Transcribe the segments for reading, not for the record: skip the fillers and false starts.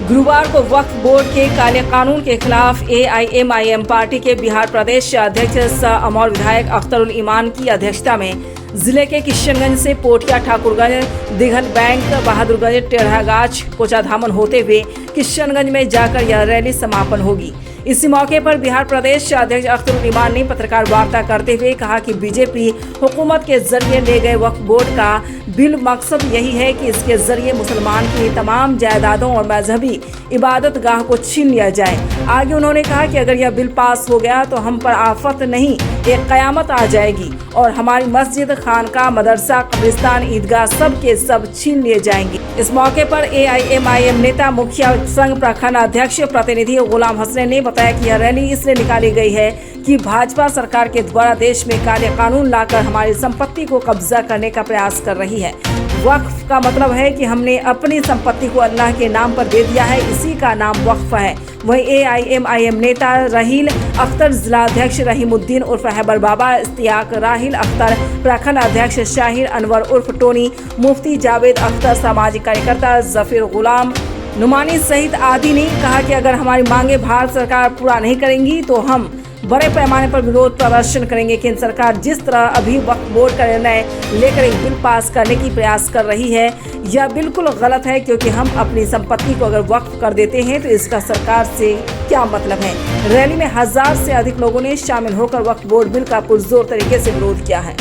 गुरुवार को वक्फ बोर्ड के काले कानून के खिलाफ एआईएमआईएम पार्टी के बिहार प्रदेश अध्यक्ष सह अमर विधायक अख्तरुल ईमान की अध्यक्षता में जिले के किशनगंज से पोटिया, ठाकुरगंज, दिघल बैंक, बहादुरगंज, टेढ़ागाछ, कोचाधामन होते हुए किशनगंज में जाकर यह रैली समापन होगी। इसी मौके पर बिहार प्रदेश अध्यक्ष अख्तरुल ईमान ने पत्रकार वार्ता करते हुए कहा कि बीजेपी हुकूमत के जरिए ले गए वक्फ बोर्ड का बिल मकसद यही है कि इसके जरिए मुसलमान की तमाम जायदादों और मजहबी इबादत गाह को छीन लिया जाए। आगे उन्होंने कहा कि अगर यह बिल पास हो गया तो हम पर आफत नहीं, एक कयामत आ जाएगी और हमारी मस्जिद, खानका, मदरसा, कब्रिस्तान, ईदगाह सब के सब छीन लिए जाएंगे। इस मौके पर एआईएमआईएम नेता, मुखिया संघ प्रखंड अध्यक्ष प्रतिनिधि गुलाम हसन ने बताया कि यह रैली इसलिए निकाली गई है कि भाजपा सरकार के द्वारा देश में काले कानून लाकर हमारी संपत्ति को कब्जा करने का प्रयास कर रही है। वक्फ का मतलब है कि हमने अपनी संपत्ति को अल्लाह के नाम पर दे दिया है, इसी का नाम वक्फ है। वहीं एआईएमआईएम नेता रहील अख्तर, जिलाध्यक्ष रहीमुद्दीन उर्फ हैबर बाबा, इस्तियाक राहिल अख्तर, प्रखंड अध्यक्ष शाहिर अनवर उर्फ टोनी, मुफ्ती जावेद अख्तर, सामाजिक कार्यकर्ता जफीर गुलाम नुमानी सहित आदि ने कहा कि अगर हमारी मांगे भारत सरकार पूरा नहीं करेंगी तो हम बड़े पैमाने पर विरोध प्रदर्शन करेंगे। केंद्र सरकार जिस तरह अभी वक्फ बोर्ड का निर्णय लेकर एक बिल पास करने की प्रयास कर रही है, यह बिल्कुल गलत है, क्योंकि हम अपनी संपत्ति को अगर वक्फ कर देते हैं तो इसका सरकार से क्या मतलब है। रैली में 1000 से अधिक लोगों ने शामिल होकर वक्फ बोर्ड बिल का पुरजोर तरीके से विरोध किया है।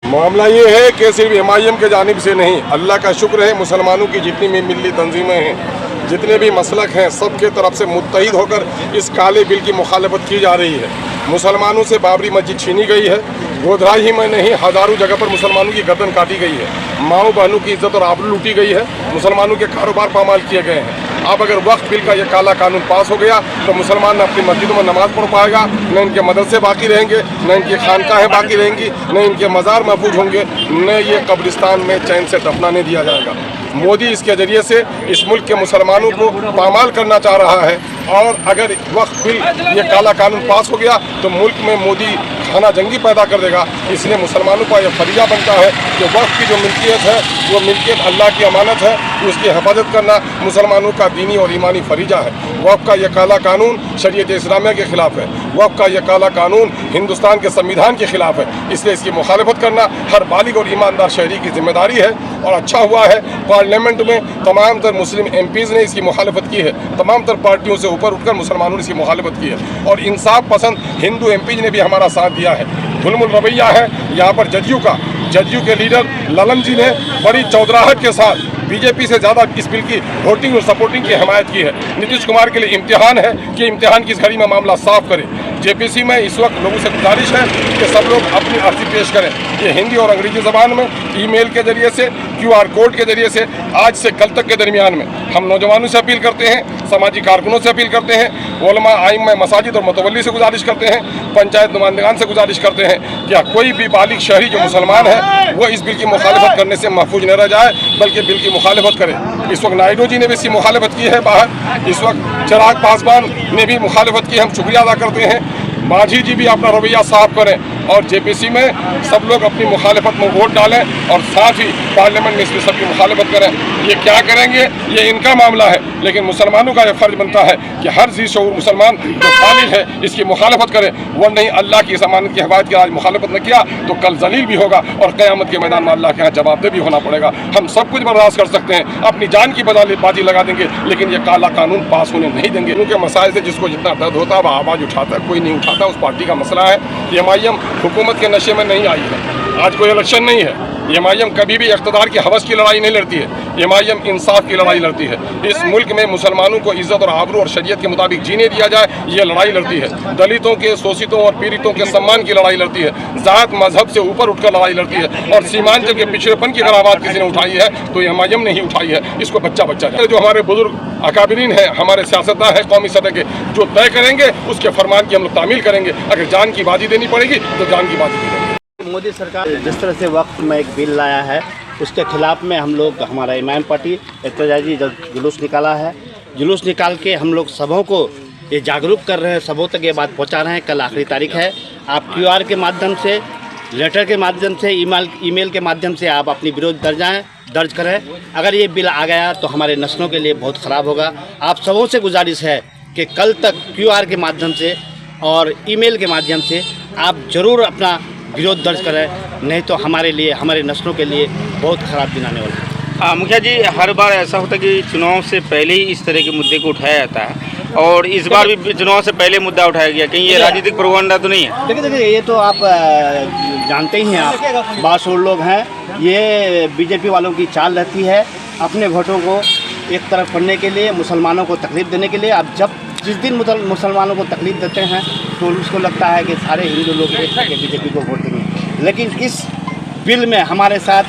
मामला ये है कि सिर्फ एमआईएम के जानिब से नहीं, अल्लाह का शुक्र है मुसलमानों की जितनी भी मिली तंजीमें हैं, जितने भी मसलक हैं, सबके तरफ से मुत्तहिद होकर इस काले बिल की मुखालफत की जा रही है। मुसलमानों से बाबरी मस्जिद छीनी गई है, गोधरा ही में नहीं हज़ारों जगह पर मुसलमानों की गर्दन काटी गई है, माओ बहनों की इज्जत और आबरू लूटी गई है, मुसलमानों के कारोबार पामाल किए गए हैं। अब अगर वक्फ बिल का ये काला कानून पास हो गया तो मुसलमान न अपनी मस्जिदों में नमाज पढ़ पाएगा, न इनके मदरसे बाकी रहेंगे, न इनकी खानकाहें बाकी रहेंगी, न इनके मज़ार महफूज होंगे, न ये कब्रिस्तान में चैन से दफनाने दिया जाएगा। मोदी इसके ज़रिए से इस मुल्क के मुसलमानों को पामाल करना चाह रहा है, और अगर वक्फ बिल ये काला कानून पास हो गया तो मुल्क में मोदी खाना जंगी पैदा कर देगा। इसलिए मुसलमानों का यह फरिया बनता है कि वक्फ की जो मिल्कियत है वो मिल्कियत अल्लाह की अमानत है, उसकी हिफाजत करना मुसलमानों का दीनी और ईमानी फरीजा है। वक्फ का यह काला कानून शरीयत इस्लामिया के खिलाफ है, वक्फ का यह काला कानून हिंदुस्तान के संविधान के खिलाफ है। इसलिए इसकी मुखालफत करना हर बालिग और ईमानदार शहरी की जिम्मेदारी है। और अच्छा हुआ है पार्लियामेंट में तमाम तर मुस्लिम एमपीज़ ने इसकी मुखालफत की है, तमाम तर पार्टियों से ऊपर उठकर मुसलमानों ने इसकी मुखालफत की है, और इंसाफ पसंद हिंदू एमपीज़ ने भी हमारा साथ दिया है। धुलमुल रवैया है यहाँ पर जदयू के लीडर ललन जी ने बड़ी चौधराहट के साथ बीजेपी से ज़्यादा इस बिल की वोटिंग और सपोर्टिंग की हिमायत की है। नीतीश कुमार के लिए इम्तिहान है कि इम्तिहान की इस घड़ी में मामला साफ करें। जेपीसी में इस वक्त लोगों से गुजारिश है कि सब लोग अपनी अर्जी पेश करें। ये हिंदी और अंग्रेजी ज़बान में ईमेल के जरिए से, QR कोड के जरिए से आज से कल तक के दरमियान में हम नौजवानों से अपील करते हैं, समाजी कारकुनों से अपील करते हैं, उलमा, आइम्मा, मसाजिद और मुतवल्ली से गुजारिश करते हैं, पंचायत नुमाइंदगान से गुजारिश करते हैं कि कोई भी बालिग शहरी जो मुसलमान है वो इस बिल की मुखालफत करने से महफूज न रह जाए, बल्कि बिल की मुखालफत करे। इस वक्त नायडू जी ने भी इसकी मुखालफत की है बाहर, इस वक्त चिराग पासवान ने भी मुखालफत की, हम शुक्रिया अदा करते हैं। मांझी जी भी अपना रवैया साफ करें, और जेपीसी में सब लोग अपनी मुखालफत में वोट डालें, और साथ ही पार्लियामेंट में इसमें सबकी मुखालफत करें। ये क्या करेंगे ये इनका मामला है, लेकिन मुसलमानों का यह फ़र्ज बनता है कि हर जी शऊर मुसलमान जो बालिग है इसकी मुखालफत करे। वो नहीं अल्लाह की ज़मानत की हिफाजत की आज मुखालफत न किया तो कल जलील भी होगा और क़यामत के मैदान में अल्लाह के यहाँ जवाबदेह भी होना पड़ेगा। हम सब कुछ बर्दाश्त कर सकते हैं, अपनी जान की बाजी लगा देंगे, लेकिन ये काला कानून पास होने नहीं देंगे। उनके मसाइल से जिसको जितना दर्द होता है वह आवाज़ उठाता है, कोई नहीं उठाता, उस पार्टी का मसला है। एमआईएम हुकूमत के नशे में नहीं आई है, आज कोई इलेक्शन नहीं है। एमआईएम कभी भी इक़्तिदार की हवस की लड़ाई नहीं लड़ती है, एमआईएम इंसाफ की लड़ाई लड़ती है। इस मुल्क में मुसलमानों को इज्जत और आबरू और शरीयत के मुताबिक जीने दिया जाए, ये लड़ाई लड़ती है। दलितों के, शोषितों और पीड़ितों के सम्मान की लड़ाई लड़ती है, ज़ात मजहब से ऊपर उठकर लड़ाई लड़ती है, और सीमांचल के पिछड़ेपन की अगर आवाज़ किसी ने उठाई है तो एमआईएम ने ही उठाई है। इसको बच्चा जो हमारे बुजुर्ग अकाबिरीन हैं, हमारे सियासतदान हैं कौमी सतह के, जो तय करेंगे उसके फरमान की हम लोग तामील करेंगे। अगर जान की बाजी देनी पड़ेगी तो जान की बाजी देंगे। मोदी सरकार जिस तरह से वक्फ में एक बिल लाया है उसके खिलाफ में हम लोग, हमारा इमाम पार्टी एहतजाजी जुलूस निकाला है। जुलूस निकाल के हम लोग सबों को ये जागरूक कर रहे हैं, सबों तक ये बात पहुंचा रहे हैं। कल आखिरी तारीख है, आप QR के माध्यम से, लेटर के माध्यम से, ईमेल के माध्यम से आप अपनी विरोध दर्जाएँ दर्ज करें। अगर ये बिल आ गया तो हमारे नस्लों के लिए बहुत ख़राब होगा। आप सबों से गुजारिश है कि कल तक QR के माध्यम से और ईमेल के माध्यम से आप ज़रूर अपना विरोध दर्ज करें, नहीं तो हमारे लिए, हमारे नस्लों के लिए बहुत ख़राब दिन आने वाला है। मुखिया जी, हर बार ऐसा होता है कि चुनाव से पहले ही इस तरह के मुद्दे को उठाया जाता है और इस बार भी चुनाव से पहले मुद्दा उठाया गया, कहीं ये राजनीतिक प्रोपेगेंडा तो नहीं है? देखिए ये तो आप जानते ही हैं, आप बासुर लोग हैं, ये बीजेपी वालों की चाल रहती है अपने वोटों को एक तरफ करने के लिए, मुसलमानों को तकलीफ देने के लिए। अब जिस दिन मुसलमानों को तकलीफ देते हैं तो उसको लगता है कि सारे हिंदू लोग बीजेपी को वोट देंगे। लेकिन इस बिल में हमारे साथ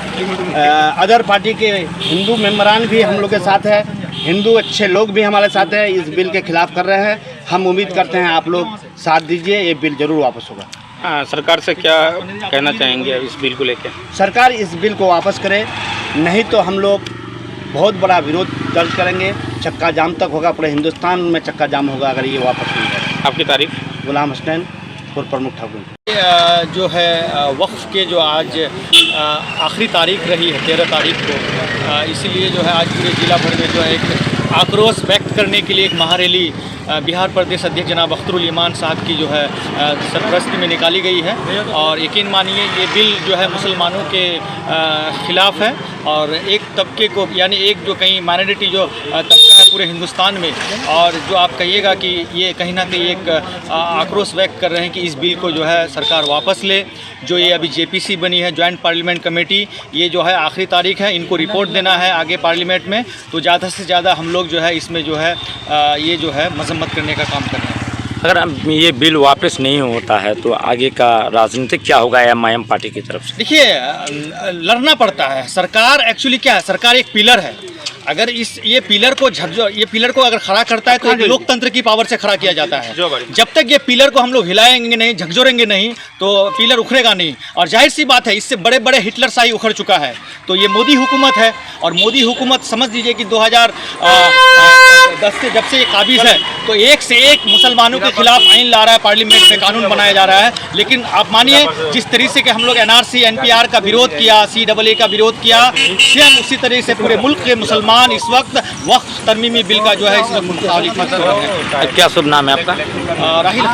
अदर पार्टी के हिंदू मेंबरान भी हम लोग के साथ है, हिंदू अच्छे लोग भी हमारे साथ हैं, इस बिल के खिलाफ कर रहे हैं। हम उम्मीद करते हैं आप लोग साथ दीजिए, ये बिल जरूर वापस होगा। हाँ, सरकार से क्या कहना चाहेंगे इस बिल को लेकर? सरकार इस बिल को वापस करे, नहीं तो हम लोग बहुत बड़ा विरोध दर्ज करेंगे, चक्का जाम तक होगा, पूरे हिंदुस्तान में चक्का जाम होगा अगर ये वापस नहीं करें। आपकी तारीफ? गुलाम हसनैन, पूर्व प्रमुख ठाकुर। जो है वक्फ के जो आज आखिरी तारीख रही है 13 तारीख को, इसीलिए जो है आज पूरे ज़िला भर में जो है एक आक्रोश व्यक्त करने के लिए एक महारैली बिहार प्रदेश अध्यक्ष जनाब अख्तरुल ईमान साहब की जो है सरपरस्ती में निकाली गई है। और यकीन मानिए ये बिल जो है मुसलमानों के ख़िलाफ़ है और एक तबके को, यानी एक जो कहीं माइनॉरिटी जो तबका है पूरे हिंदुस्तान में, और जो आप कहिएगा कि ये कहीं ना कहीं एक आक्रोश व्यक्त कर रहे हैं कि इस बिल को जो है सरकार वापस ले। जो ये अभी JPC बनी है, जॉइंट पार्लियामेंट कमेटी, ये जो है आखिरी तारीख है, इनको रिपोर्ट देना है आगे पार्लियामेंट में, तो ज़्यादा से ज़्यादा हम लोग जो है इसमें जो है ये जो है मजम्मत करने का काम कर रहे हैं। अगर ये बिल वापस नहीं होता है तो आगे का राजनीतिक क्या होगा MIM पार्टी की तरफ से? देखिए, लड़ना पड़ता है। सरकार एक्चुअली क्या है, सरकार एक पिलर है। अगर ये पिलर को अगर खड़ा करता है तो एक लोकतंत्र की पावर से खड़ा किया जाता है। जब तक ये पिलर को हम लोग हिलाएंगे नहीं, झकझोरेंगे नहीं, तो पिलर उखड़ेगा नहीं। और जाहिर सी बात है, इससे बड़े बड़े हिटलर शाही उखड़ चुका है। तो ये मोदी हुकूमत है, और मोदी हुकूमत समझ लीजिए कि 2010 से जब से ये काबिज है तो एक से एक मुसलमानों के खिलाफ आइन ला रहा है, पार्लियामेंट में कानून बनाया जा रहा है। लेकिन आप मानिए, जिस तरीके से हम लोग NRC NPR का विरोध किया, CAA का विरोध किया, सेम उसी तरीके से पूरे मुल्क के मुसलमान इस वक्त वक्फ तरमीमी बिल का जो है इस वक्त मुखालिफत कर रहे हैं। क्या शुभ नाम है आपका? राहिल।